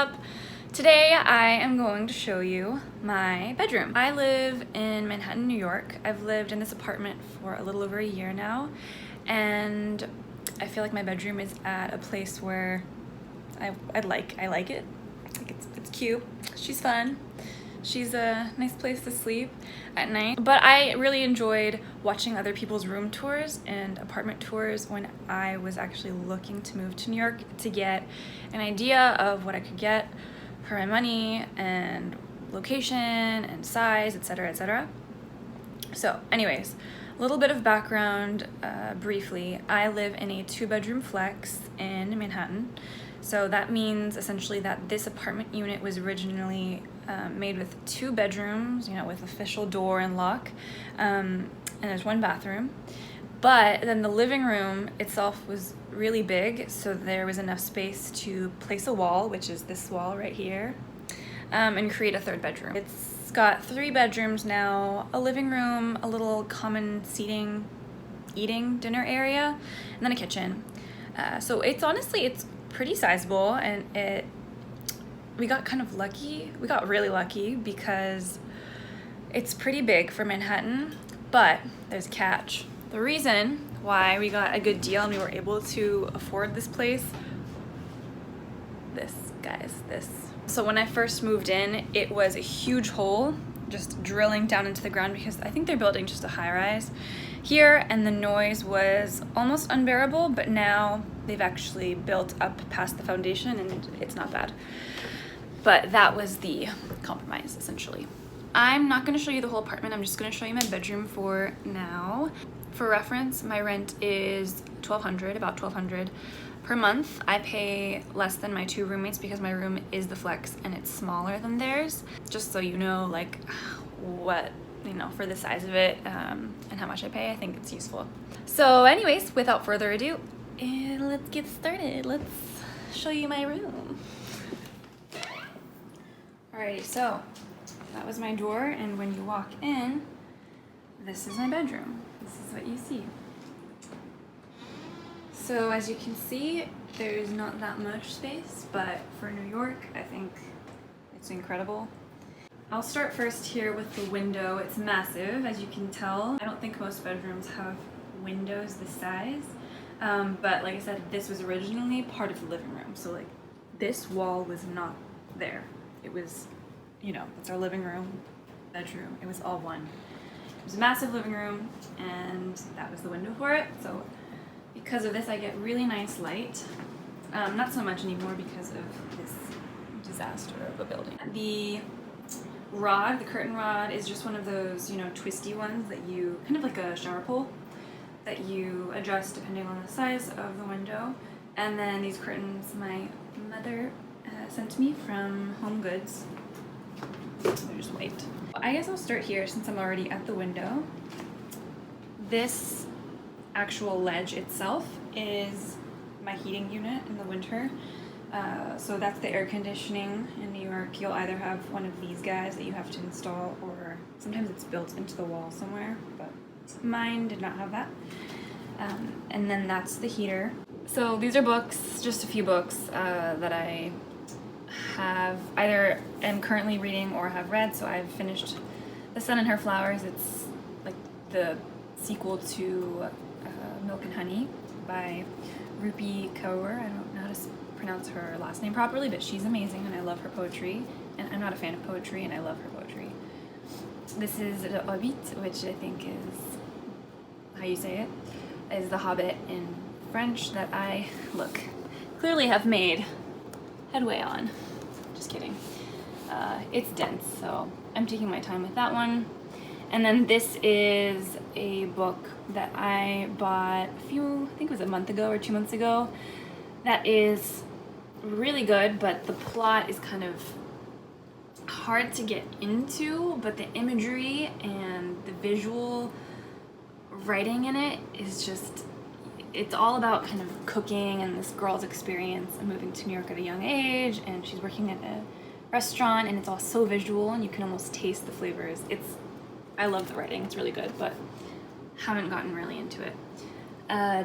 up? Today I am going to show you my bedroom. I live in Manhattan, New York. I've lived in this apartment for a little over a year now, and I feel like my bedroom is at a place where I like it. It's cute. She's fun. She's a nice place to sleep at night. But I really enjoyed watching other people's room tours and apartment tours when I was actually looking to move to New York to get an idea of what I could get for my money and location and size, etc., etc. So anyways, a little bit of background briefly. I live in a 2-bedroom flex in Manhattan. So that means essentially that this apartment unit was originally made with 2 bedrooms, you know, with official door and lock, and there's 1 bathroom. But then the living room itself was really big, so there was enough space to place a wall, which is this wall right here, and create a 3rd bedroom. It's got 3 bedrooms now, a living room, a little common seating, eating, dinner area, and then a kitchen. So it's pretty sizable, and we got kind of lucky. We got really lucky because it's pretty big for Manhattan, but there's a catch. The reason why we got a good deal and we were able to afford this place, this. So when I first moved in, it was a huge hole just drilling down into the ground because I think they're building just a high-rise here, and the noise was almost unbearable, but now they've actually built up past the foundation and it's not bad. But that was the compromise, essentially. I'm not gonna show you the whole apartment, I'm just gonna show you my bedroom for now. For reference, my rent is $1,200, about $1,200 per month. I pay less than my 2 roommates because my room is the flex and it's smaller than theirs. Just so you know, like, what, you know, for the size of it and how much I pay, I think it's useful. So anyways, without further ado, let's get started. Let's show you my room. Alrighty, so that was my door, and when you walk in, this is my bedroom. This is what you see. So as you can see, there's not that much space, but for New York, I think it's incredible. I'll start first here with the window. It's massive, as you can tell. I don't think most bedrooms have windows this size, but like I said, this was originally part of the living room. So like this wall was not there. It was, you know, it's our living room, bedroom. It was all one. It was a massive living room, and that was the window for it. So because of this, I get really nice light. Not so much anymore because of this disaster of a building. The rod, the curtain rod, is just one of those, you know, twisty ones that you, kind of like a shower pole, that you adjust depending on the size of the window. And then these curtains my mother sent me from Home Goods. They're just white. I guess I'll start here since I'm already at the window. This actual ledge itself is my heating unit in the winter. So that's the air conditioning in New York. You'll either have one of these guys that you have to install, or sometimes it's built into the wall somewhere, but mine did not have that. And then that's the heater. So these are books, just a few books that I have either am currently reading or have read. So I've finished The Sun and Her Flowers. It's like the sequel to Milk and Honey by Rupi Kaur. I don't know how to pronounce her last name properly, but she's amazing and I love her poetry. And I'm not a fan of poetry, and I love her poetry. This is The Hobbit, which I think is how you say it, is The Hobbit in French, that I, clearly have made headway on. Just kidding. It's dense, so I'm taking my time with that one. And then this is a book that I bought I think it was a month ago or 2 months ago, that is really good, but the plot is kind of hard to get into, but the imagery and the visual writing in it is just, it's all about kind of cooking and this girl's experience and moving to New York at a young age, and she's working at a restaurant, and it's all so visual and you can almost taste the flavors. I love the writing, it's really good, but haven't gotten really into it.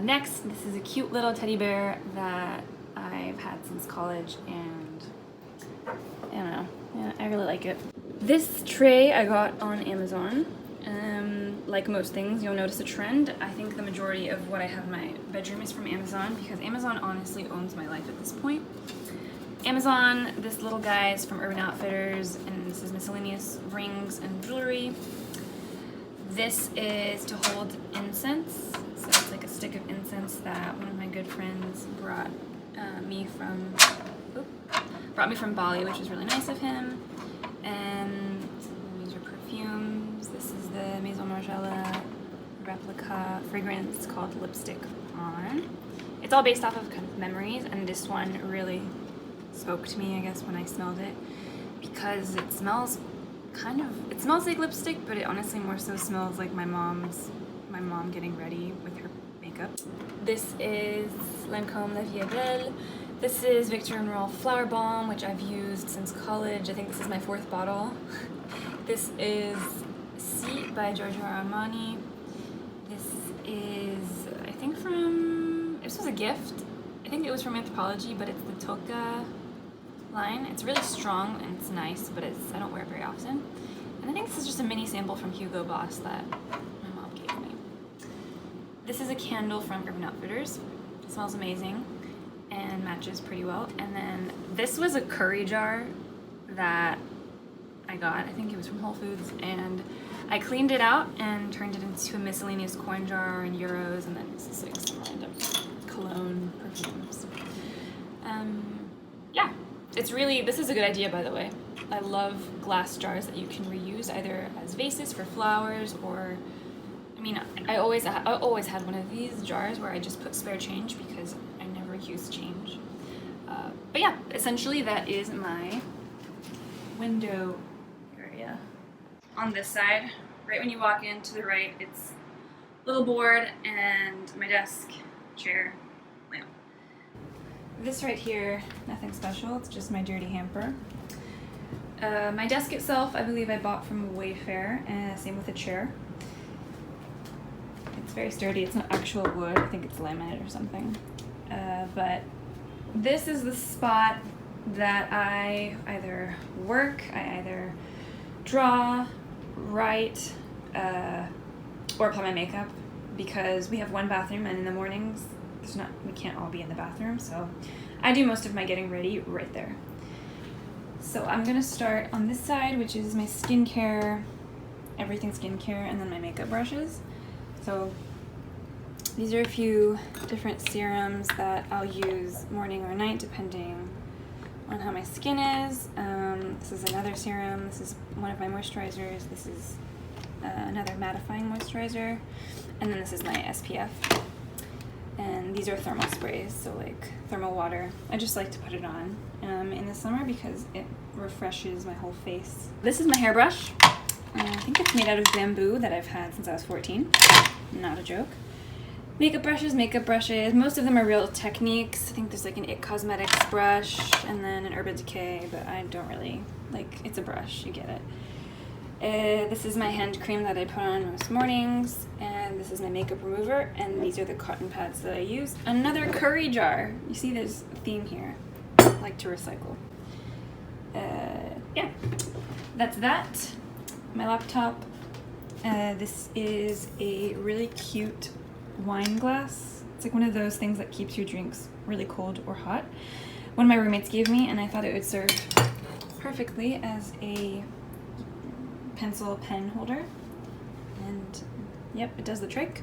Next, this is a cute little teddy bear that I've had since college, and I don't know. Yeah, I really like it. This tray I got on Amazon. Like most things, you'll notice a trend. I think the majority of what I have in my bedroom is from Amazon because Amazon honestly owns my life at this point. Amazon, this little guy is from Urban Outfitters, and this is miscellaneous rings and jewelry. This is to hold incense, so it's like a stick of incense that one of my good friends brought me from Bali, which was really nice of him. And these are perfumes. This is the Maison Margiela replica fragrance called Lipstick On. It's all based off of kind of memories, and this one really spoke to me, I guess, when I smelled it, because it smells like lipstick, but it honestly more so smells like my mom getting ready with her makeup. This is Lancôme La Vie est Belle. This is Victor & Rolf Flower Balm, which I've used since college. I think this is my 4th bottle. This is Si by Giorgio Armani. This is, I think this was a gift. I think it was from Anthropologie, but it's the Tocca line. It's really strong and it's nice, but I don't wear it very often. And I think this is just a mini sample from Hugo Boss that my mom gave me. This is a candle from Urban Outfitters. It smells amazing and matches pretty well. And then this was a curry jar that I got. I think it was from Whole Foods, and I cleaned it out and turned it into a miscellaneous coin jar and euros, and then this is like some random cologne perfumes. Yeah, this is a good idea, by the way. I love glass jars that you can reuse either as vases for flowers, or I always had one of these jars where I just put spare change because I never use change. But yeah, essentially that is my window area. On this side, right when you walk in to the right, it's a little board and my desk, chair, lamp. This right here, nothing special, it's just my dirty hamper. My desk itself, I believe I bought from Wayfair, and same with the chair. It's very sturdy, it's not actual wood, I think it's laminate or something. But this is the spot that I either work, I either draw, write, or apply my makeup, because we have one bathroom, and in the mornings we can't all be in the bathroom, so I do most of my getting ready right there. So I'm gonna start on this side, which is my skincare, everything skincare, and then my makeup brushes. So these are a few different serums that I'll use morning or night depending on how my skin is. This is another serum. This is one of my moisturizers. This is another mattifying moisturizer. And then this is my SPF. And these are thermal sprays, so like thermal water. I just like to put it on in the summer because it refreshes my whole face. This is my hairbrush. I think it's made out of bamboo that I've had since I was 14. Not a joke. Makeup brushes. Most of them are Real Techniques. I think there's like an IT Cosmetics brush and then an Urban Decay, but I don't really, it's a brush, you get it. This is my hand cream that I put on most mornings, and this is my makeup remover, and these are the cotton pads that I use. Another curry jar. You see there's a theme here. I like to recycle. Yeah, that's that. My laptop. This is a really cute wine glass. It's like one of those things that keeps your drinks really cold or hot. One of my roommates gave me, and I thought it would serve perfectly as a pencil pen holder. And yep, it does the trick.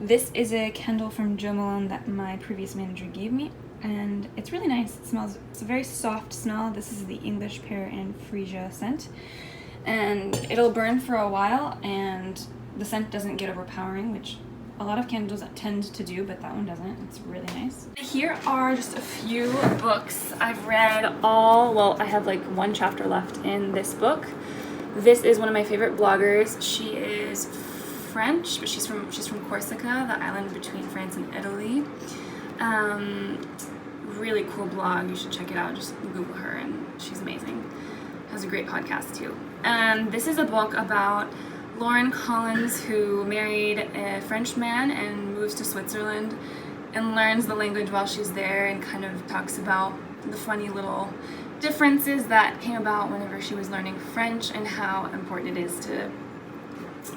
This is a candle from Jo Malone that my previous manager gave me, and it's really nice. It's a very soft smell. This is the English Pear and Freesia scent, and it'll burn for a while, and the scent doesn't get overpowering, which a lot of candles tend to do, but that one doesn't. It's really nice. Here are just a few books I've read I have like one chapter left in this book. This is one of my favorite bloggers. She is French, but she's from Corsica, the island between France and Italy. Really cool blog. You should check it out. Just Google her, and she's amazing. Has a great podcast too. This is a book about Lauren Collins, who married a French man and moves to Switzerland, and learns the language while she's there and kind of talks about the funny little differences that came about whenever she was learning French and how important it is to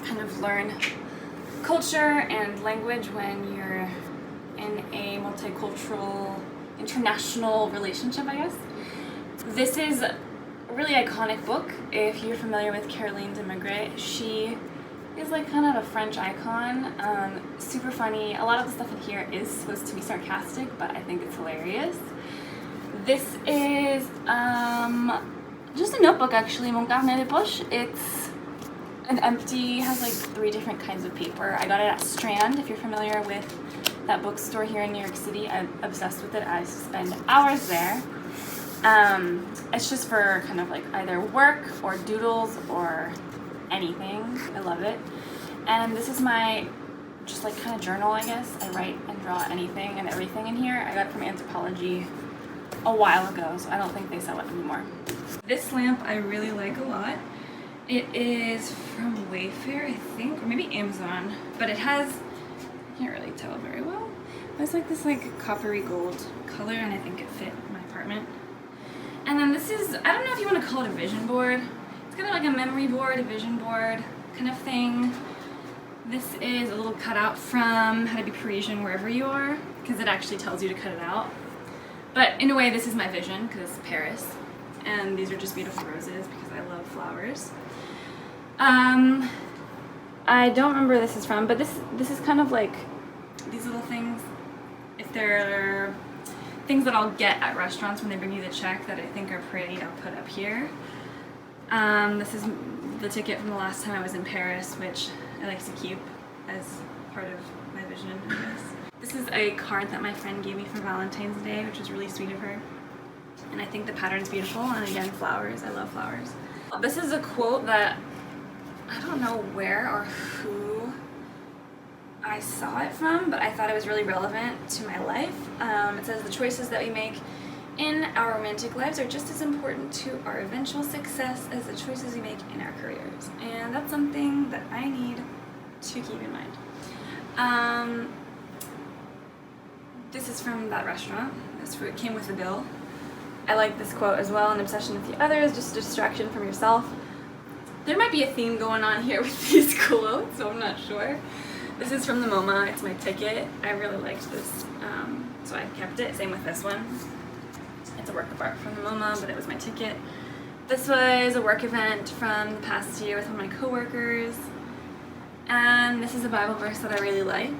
kind of learn culture and language when you're in a multicultural, international relationship, I guess. This is a really iconic book. If you're familiar with Caroline de Maigret, she is like kind of a French icon. Super funny. A lot of the stuff in here is supposed to be sarcastic, but I think it's hilarious. This is just a notebook, actually, mon carnet de poche. It's an empty, has like 3 different kinds of paper. I got it at Strand, if you're familiar with that bookstore here in New York City. I'm obsessed with it. I spend hours there. It's just for kind of like either work or doodles or anything. I love it. And this is my just like kind of journal, I guess. I write and draw anything and everything in here. I got it from Anthropologie a while ago, so I don't think they sell it anymore. This lamp I really like a lot. It is from Wayfair, I think, or maybe Amazon, but it has, I can't really tell very well. It's like this like coppery gold color, and I think it fit my apartment. And then this is, I don't know if you want to call it a vision board. It's kind of like a memory board, a vision board kind of thing. This is a little cutout from How to Be Parisian Wherever You Are, because it actually tells you to cut it out. But in a way, this is my vision, because it's Paris. And these are just beautiful roses, because I love flowers. I don't remember where this is from, but this is kind of like these little things. If they're things that I'll get at restaurants when they bring you the check that I think are pretty, I'll put up here. This is the ticket from the last time I was in Paris, which I like to keep as part of my vision, I guess. This is a card that my friend gave me for Valentine's Day, which was really sweet of her. And I think the pattern's beautiful, and again, flowers. I love flowers. This is a quote that I don't know where or who I saw it from, but I thought it was really relevant to my life. It says, "The choices that we make in our romantic lives are just as important to our eventual success as the choices we make in our careers." And that's something that I need to keep in mind. This is from that restaurant. This food came with the bill. I like this quote as well, "An obsession with the other is just a distraction from yourself." There might be a theme going on here with these quotes, so I'm not sure. This is from the MoMA. It's my ticket. I really liked this, so I kept it. Same with this one. It's a work of art from the MoMA, but it was my ticket. This was a work event from the past year with one of my coworkers. And this is a Bible verse that I really like.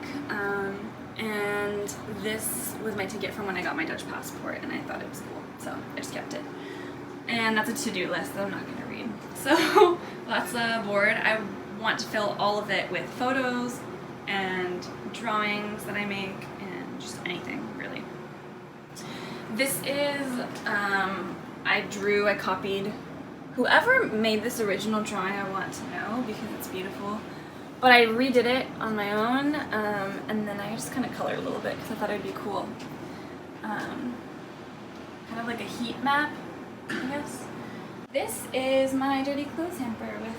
And this was my ticket from when I got my Dutch passport, and I thought it was cool, so I just kept it. And that's a to-do list that I'm not going to read. So that's a board. I want to fill all of it with photos and drawings that I make and just anything, really. This is, I copied whoever made this original drawing. I want to know because it's beautiful. But I redid it on my own, and then I just kind of colored a little bit because I thought it would be cool. Kind of like a heat map, I guess. This is my dirty clothes hamper with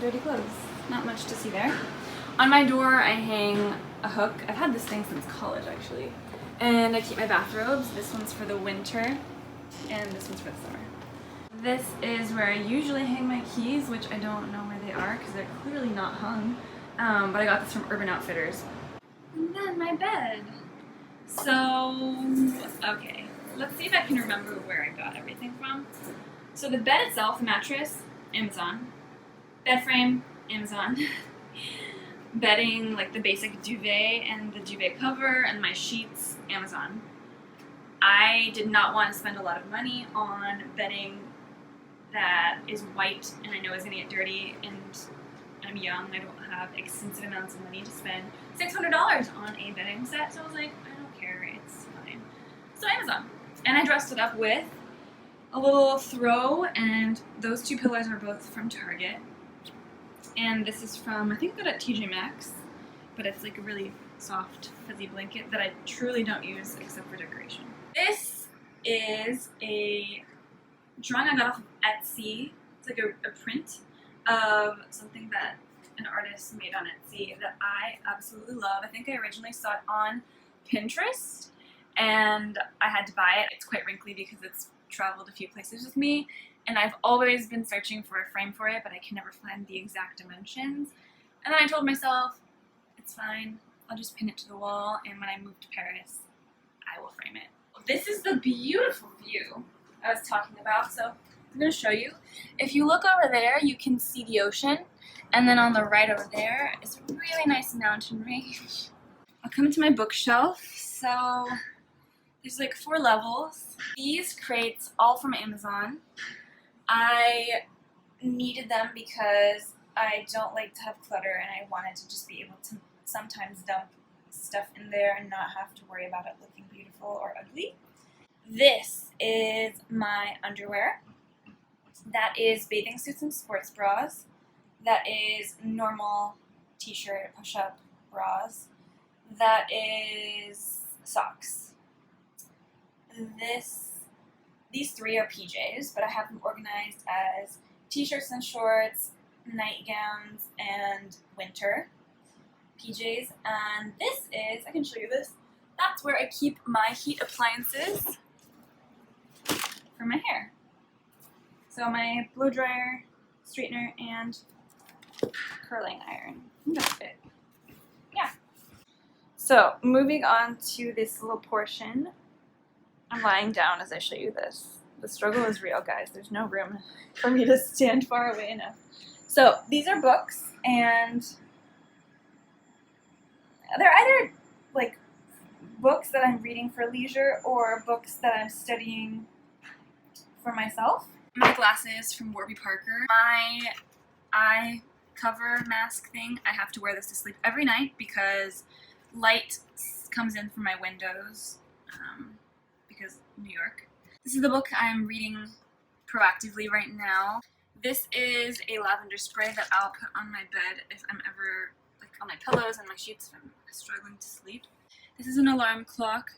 dirty clothes. Not much to see there. On my door I hang a hook. I've had this thing since college, actually. And I keep my bathrobes. This one's for the winter, and this one's for the summer. This is where I usually hang my keys, which I don't know where they are because they're clearly not hung. But I got this from Urban Outfitters. And then my bed. So, okay, let's see if I can remember where I got everything from. So the bed itself, the mattress, Amazon. Bed frame, Amazon. Bedding, like the basic duvet and the duvet cover and my sheets, Amazon. I did not want to spend a lot of money on bedding that is white and I know is going to get dirty, and I'm young, I don't have extensive amounts of money to spend $600 on a bedding set, so I was like, I don't care, it's fine. So Amazon. And I dressed it up with a little throw, and those 2 pillows are both from Target. And this is from, I think I got it at TJ Maxx, but it's like a really soft, fuzzy blanket that I truly don't use except for decoration. This is a drawing I got off of Etsy. It's like a print of something that an artist made on Etsy that I absolutely love. I think I originally saw it on Pinterest, and I had to buy it. It's quite wrinkly because it's traveled a few places with me, and I've always been searching for a frame for it, but I can never find the exact dimensions. And then I told myself, it's fine, I'll just pin it to the wall, and when I move to Paris, I will frame it. This is the beautiful view I was talking about, so I'm going to show you. If you look over there, you can see the ocean, and then on the right over there is a really nice mountain range. I'll come to my bookshelf. So there's like 4 levels. These crates, all from Amazon. I needed them because I don't like to have clutter, and I wanted to just be able to sometimes dump stuff in there and not have to worry about it looking beautiful or ugly. This is my underwear. That is bathing suits and sports bras. That is normal t-shirt push-up bras. That is socks. These 3 are PJs, but I have them organized as t-shirts and shorts, nightgowns, and winter PJs. And this is, I can show you this, that's where I keep my heat appliances for my hair. So my blow dryer, straightener, and curling iron. That's it. Yeah. So moving on to this little portion. I'm lying down as I show you this. The struggle is real, guys. There's no room for me to stand far away enough. So these are books, and they're either like books that I'm reading for leisure or books that I'm studying for myself. My glasses from Warby Parker. My eye cover mask thing, I have to wear this to sleep every night because light comes in from my windows because New York. This is the book I'm reading proactively right now. This is a lavender spray that I'll put on my bed if I'm ever, like on my pillows and my sheets if I'm struggling to sleep. This is an alarm clock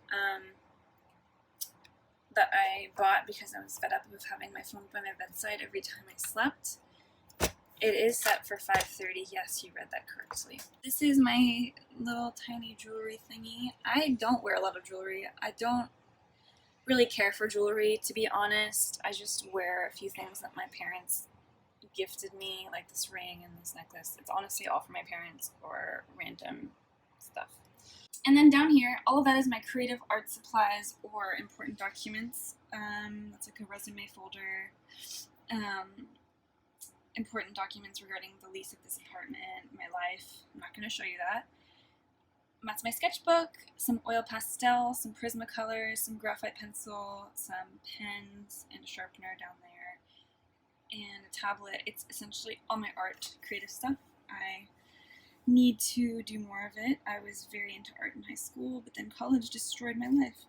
that I bought because I was fed up with having my phone by my bedside every time I slept. It is set for 5:30. Yes, you read that correctly. This is my little tiny jewelry thingy. I don't wear a lot of jewelry. I don't really care for jewelry, to be honest. I just wear a few things that my parents gifted me, like this ring and this necklace. It's honestly all from my parents or random stuff. And then down here, all of that is my creative art supplies or important documents. That's like a resume folder. Important documents regarding the lease of this apartment, my life. I'm not going to show you that. That's my sketchbook, some oil pastel, some Prismacolors, some graphite pencil, some pens, and a sharpener down there, and a tablet. It's essentially all my art, creative stuff. I need to do more of it. I was very into art in high school, but then college destroyed my life.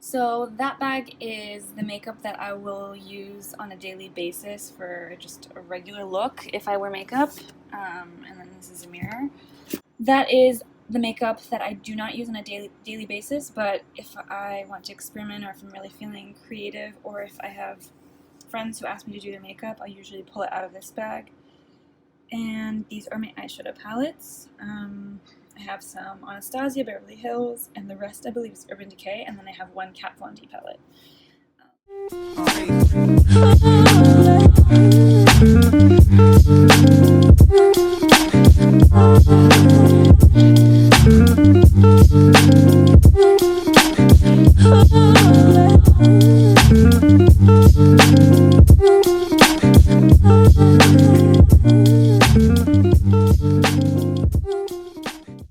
So that bag is the makeup that I will use on a daily basis for just a regular look if I wear makeup. And then this is a mirror. That is the makeup that I do not use on a daily basis, but if I want to experiment or if I'm really feeling creative or if I have friends who ask me to do their makeup, I'll usually pull it out of this bag. And these are my eyeshadow palettes. I have some Anastasia, Beverly Hills, and the rest I believe is Urban Decay, and then I have one Kat Von D palette.